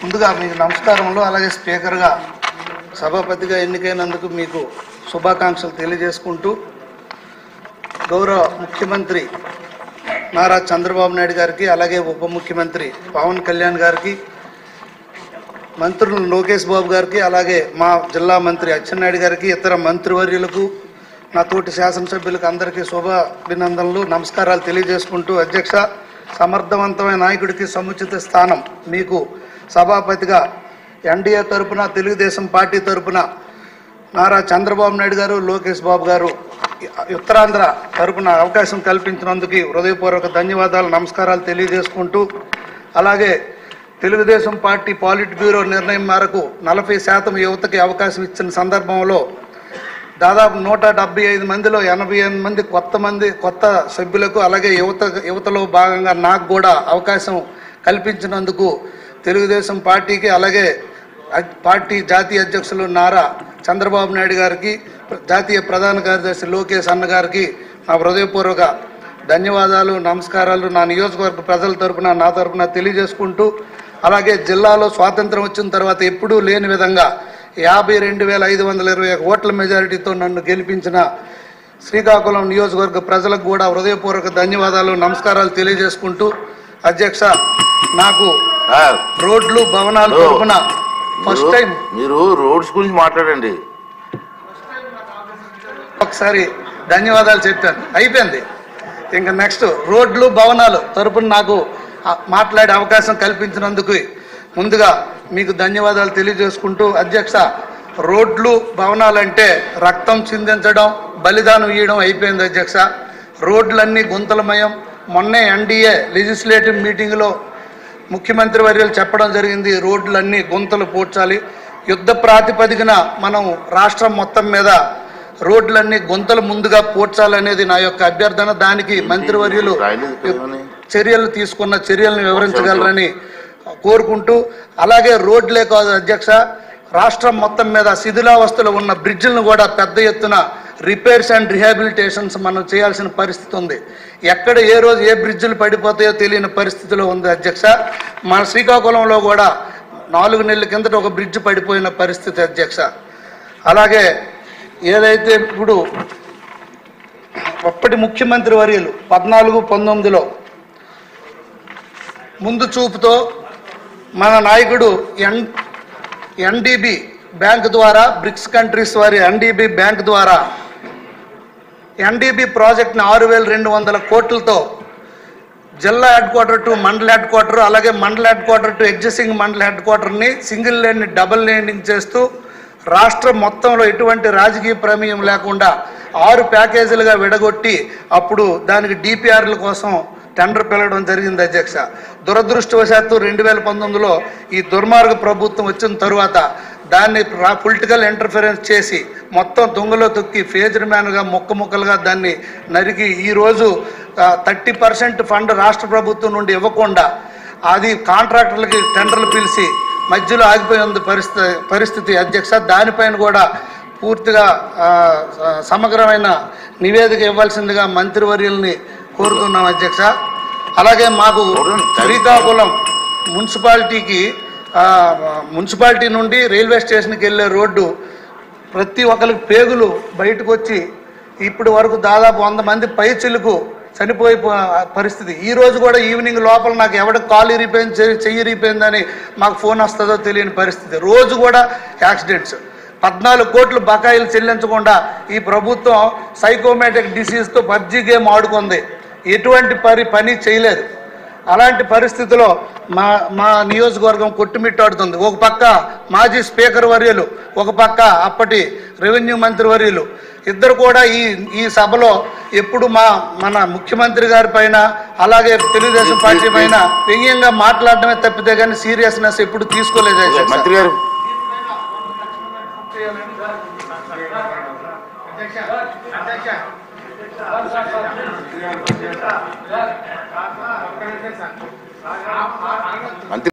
ముందుగా మీకు నమస్కారములు. అలాగే స్పీకర్గా సభాపతిగా ఎన్నికైనందుకు మీకు శుభాకాంక్షలు తెలియజేసుకుంటూ గౌరవ ముఖ్యమంత్రి నారా చంద్రబాబు నాయుడు గారికి, అలాగే ఉప ముఖ్యమంత్రి పవన్ కళ్యాణ్ గారికి, మంత్రులు లోకేష్ బాబు గారికి, అలాగే మా జిల్లా మంత్రి అచ్చెన్నాయుడు గారికి, ఇతర మంత్రివర్యులకు, నా తోటి శాసనసభ్యులకు అందరికీ శుభాభినందనలు, నమస్కారాలు తెలియజేసుకుంటూ, అధ్యక్ష, సమర్థవంతమైన నాయకుడికి సముచిత స్థానం మీకు సభాపతిగా ఎన్డీఏ తరపున, తెలుగుదేశం పార్టీ తరపున నారా చంద్రబాబు నాయుడు గారు, లోకేష్ బాబు గారు ఉత్తరాంధ్ర తరపున అవకాశం కల్పించినందుకు హృదయపూర్వక ధన్యవాదాలు, నమస్కారాలు తెలియజేసుకుంటూ, అలాగే తెలుగుదేశం పార్టీ పాలిట్ బ్యూరో నిర్ణయం మేరకు 40% యువతకి అవకాశం ఇచ్చిన సందర్భంలో దాదాపు 175 మందిలో 88 మంది కొత్త సభ్యులకు, అలాగే యువతలో భాగంగా నాకు కూడా అవకాశం కల్పించినందుకు తెలుగుదేశం పార్టీకి, అలాగే పార్టీ జాతీయ అధ్యక్షులు నారా చంద్రబాబు నాయుడు గారికి, జాతీయ ప్రధాన కార్యదర్శి లోకేష్ అన్న గారికి నా హృదయపూర్వక ధన్యవాదాలు, నమస్కారాలు నా నియోజకవర్గ ప్రజల తరపున, నా తరపున తెలియజేసుకుంటూ, అలాగే జిల్లాలో స్వాతంత్రం వచ్చిన తర్వాత ఎప్పుడూ లేని విధంగా 52,521 ఓట్ల మెజారిటీతో నన్ను గెలిపించిన శ్రీకాకుళం నియోజకవర్గ ప్రజలకు కూడా హృదయపూర్వక ధన్యవాదాలు, నమస్కారాలు తెలియజేసుకుంటూ, అధ్యక్ష, నాకు రోడ్లు భవనాలు తరపున ఫస్ట్ టైం మీరు రోడ్స్ గురించి మాట్లాడండి. ఒకసారి ధన్యవాదాలు చెప్పాను, అయిపోయింది. ఇంకా నెక్స్ట్ రోడ్లు భవనాలు తరపున నాకు మాట్లాడే అవకాశం కల్పించినందుకు ముందుగా మీకు ధన్యవాదాలు తెలియజేసుకుంటూ, అధ్యక్ష, రోడ్లు భవనాలంటే రక్తం చిందించడం, బలిదానం ఇవ్వడం అయిపోయింది అధ్యక్ష. రోడ్లన్నీ గుంతలమయం. మొన్నే ఎన్డీఏ లెజిస్లేటివ్ మీటింగ్లో ముఖ్యమంత్రి వర్యులు చెప్పడం జరిగింది, రోడ్లన్నీ గుంతలు పూడ్చాలి, యుద్ధ ప్రాతిపదికన మనం రాష్ట్రం మొత్తం మీద రోడ్లన్నీ గుంతలు ముందుగా పూడ్చాలనేది నా యొక్క అభ్యర్థన. దానికి మంత్రివర్యులు చర్యలు తీసుకున్న చర్యలను వివరించగలరని కోరుకుంటూ, అలాగే రోడ్లే కాదు అధ్యక్ష, రాష్ట్రం మొత్తం మీద శిథిలావస్థలో ఉన్న బ్రిడ్జిలను కూడా పెద్ద ఎత్తున రిపేర్స్ అండ్ రిహాబిలిటేషన్స్ మనం చేయాల్సిన పరిస్థితి ఉంది. ఎక్కడ ఏ రోజు ఏ బ్రిడ్జిలు పడిపోతాయో తెలియని పరిస్థితిలో ఉంది అధ్యక్ష. మన శ్రీకాకుళంలో కూడా 4 నెలల కిందట ఒక బ్రిడ్జ్ పడిపోయిన పరిస్థితి అధ్యక్ష. అలాగే ఏదైతే ఇప్పుడు అప్పటి ముఖ్యమంత్రి వర్యులు 14-19లో ముందు చూపుతో మన నాయకుడు ఎన్డీబీ బ్యాంక్ ద్వారా, బ్రిక్స్ కంట్రీస్ వారి ఎన్డీబీ బ్యాంక్ ద్వారా ఎన్డీబీ ప్రాజెక్ట్ని 6,200 కోట్లతో జిల్లా హెడ్ క్వార్టర్ టు మండల హెడ్ క్వార్టర్, అలాగే మండల హెడ్ క్వార్టర్ టు ఎగ్జిస్టింగ్ మండల హెడ్ క్వార్టర్ని సింగిల్ లేన్ని డబుల్ లేనింగ్ చేస్తూ రాష్ట్రం మొత్తంలో ఎటువంటి రాజకీయ ప్రమేయం లేకుండా 6 ప్యాకేజీలుగా విడగొట్టి అప్పుడు దానికి డిపిఆర్ల కోసం టెండర్ పిలవడం జరిగింది అధ్యక్ష. దురదృష్టవశాత్తు 2019లో ఈ దుర్మార్గ ప్రభుత్వం వచ్చిన తరువాత దాన్ని పొలిటికల్ ఇంటర్ఫరెన్స్ చేసి మొత్తం దొంగలో తొక్కి ఫేజ్డ్ మ్యాన్గా ముక్కలుగా దాన్ని నరికి ఈరోజు 30% ఫండ్ రాష్ట్ర ప్రభుత్వం నుండి ఇవ్వకుండా అది కాంట్రాక్టర్లకి టెండర్లు పిలిచి మధ్యలో ఆగిపోయి ఉంది పరిస్థితి అధ్యక్ష. దానిపైన కూడా పూర్తిగా సమగ్రమైన నివేదిక ఇవ్వాల్సిందిగా మంత్రివర్యుల్ని కోరుతున్నాం అధ్యక్ష. అలాగే మాకు శ్రీకాకుళం మున్సిపాలిటీ నుండి రైల్వే స్టేషన్కి వెళ్ళే రోడ్డు ప్రతి ఒక్కరికి పేగులు బయటకు వచ్చి ఇప్పటి వరకు దాదాపు 100 మంది పైచిలకు చనిపోయే పరిస్థితి. ఈరోజు కూడా ఈవినింగ్ లోపల నాకు ఎవరికి కాలు ఇరిపోయింది, చెయ్యి ఇరిపోయిందని మాకు ఫోన్ వస్తుందో తెలియని పరిస్థితి. రోజు కూడా యాక్సిడెంట్స్. 14 కోట్లు బకాయిలు చెల్లించకుండా ఈ ప్రభుత్వం సైకోమేటిక్ డిసీజ్తో పబ్జీ గేమ్ ఆడుకుంది, ఎటువంటి పని చేయలేదు. అలాంటి పరిస్థితిలో మా నియోజకవర్గం కొట్టుమిట్టాడుతుంది. ఒక పక్క మాజీ స్పీకర్ వర్యులు, ఒక పక్క అప్పటి రెవెన్యూ మంత్రి వర్యులు ఇద్దరు కూడా ఈ సభలో ఎప్పుడు మన ముఖ్యమంత్రి గారి పైన, అలాగే తెలుగుదేశం పార్టీ పైన వ్యంగ్యంగా మాట్లాడడమే తప్పితే కానీ సీరియస్నెస్ ఎప్పుడు తీసుకోలేదు మంత్రి గారు.